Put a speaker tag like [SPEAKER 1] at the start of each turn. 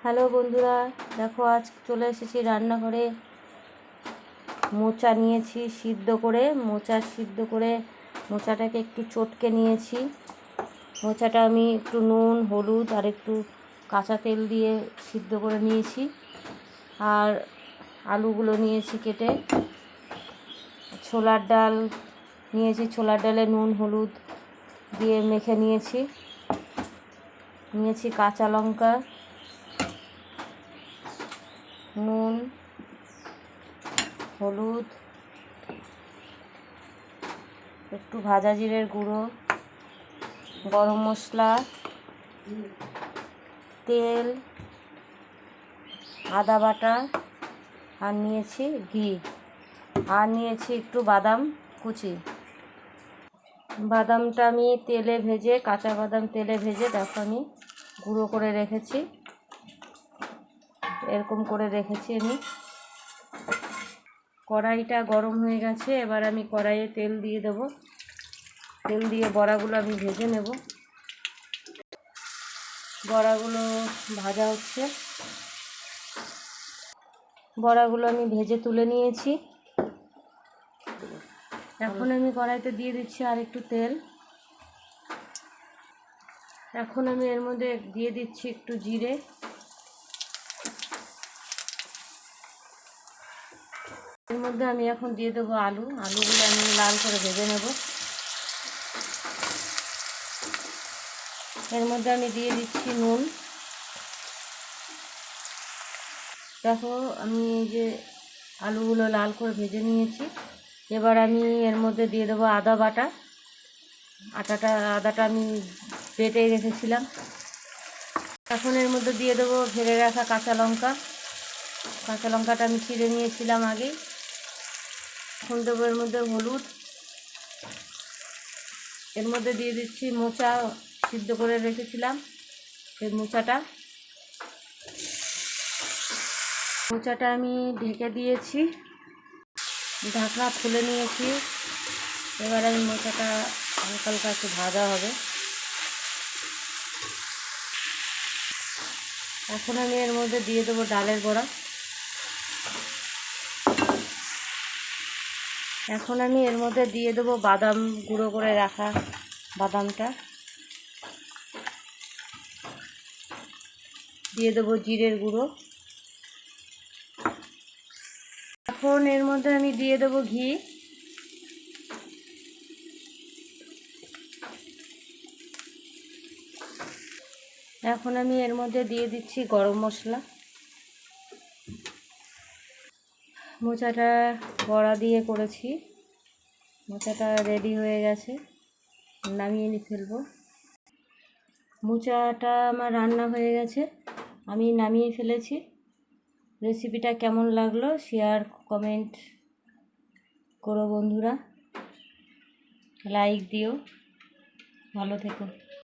[SPEAKER 1] Hello বন্ধুরা, দেখো আজ চলে এসেছি রান্নাঘরে। মোচা নিয়েছি সিদ্ধ করে, মোচাটাকে একটু চটকে নিয়েছি। মোচাটা আমি একটু নুন, হলুদ আর একটু কাঁচা তেল দিয়ে সিদ্ধ করে নিয়েছি। আর আলুগুলো নিয়েছি কেটে। ছোলার ডাল নিয়েছি, ছোলার ডালে নুন হলুদ দিয়ে মেখে নিয়েছি। কাঁচা লঙ্কা, নুন, হলুদ, একটু ভাজা জিরের গুঁড়ো, গরম মশলা, তেল, আদা বাটা, আর নিয়েছি ঘি, আর নিয়েছি একটু বাদাম কুচি। বাদামটা আমি তেলে ভেজে, কাঁচা বাদাম তেলে ভেজে দেখো আমি গুঁড়ো করে রেখেছি। এরকম করে রেখেছি আমি। কড়াইটা গরম হয়ে গেছে, এবার আমি কড়াইয়ে তেল দিয়ে দেব। তেল দিয়ে বড়াগুলো আমি ভেজে নেব। বড়াগুলো ভাজা হচ্ছে। বড়াগুলো আমি ভেজে তুলে নিয়েছি। এখন আমি কড়াইতে দিয়ে দিচ্ছি আর একটু তেল। এখন আমি এর মধ্যে দিয়ে দিচ্ছি একটু জিরে, এর মধ্যে আমি এখন দিয়ে দেবো আলুগুলো আমি লাল করে ভেজে নেব। এর মধ্যে আমি দিয়ে দিচ্ছি নুন। দেখো আমি এই যে আলুগুলো লাল করে ভেজে নিয়েছি। এবার আমি এর মধ্যে দিয়ে দেবো আদা বাটা। আদাটা আমি বেটে রেখেছিলাম। এখন এর মধ্যে দিয়ে দেবো ভেজে রাখা কাঁচা লঙ্কাটা আমি ছিঁড়ে নিয়েছিলাম আগেই। এখন দেবো এর মধ্যে হলুদ। এর মধ্যে দিয়ে দিচ্ছি মোচা সিদ্ধ করে রেখেছিলাম, এই মোচাটা আমি ঢেকে দিয়েছি, ঢাকনা খুলে নিয়েছি। এবার আমি মোচাটা হালকা হালকা একটু ভাজা হবে। এখন আমি এর মধ্যে দিয়ে দেবো ডালের বড়া। এখন আমি এর মধ্যে দিয়ে দেবো বাদাম গুঁড়ো করে রাখা বাদামটা, দিয়ে দেবো জিরের গুঁড়ো। এখন এর মধ্যে আমি দিয়ে দেবো ঘি। এখন আমি এর মধ্যে দিয়ে দিচ্ছি গরম মশলা। মোচাটা বড়া দিয়ে করেছি। মোচাটা রেডি হয়ে গেছে, নামিয়ে ফেলবো। মোচাটা আমার রান্না হয়ে গেছে, আমি নামিয়ে ফেলেছি। রেসিপিটা কেমন লাগলো শেয়ার কমেন্ট করো বন্ধুরা, লাইক দিও। ভালো থেকো।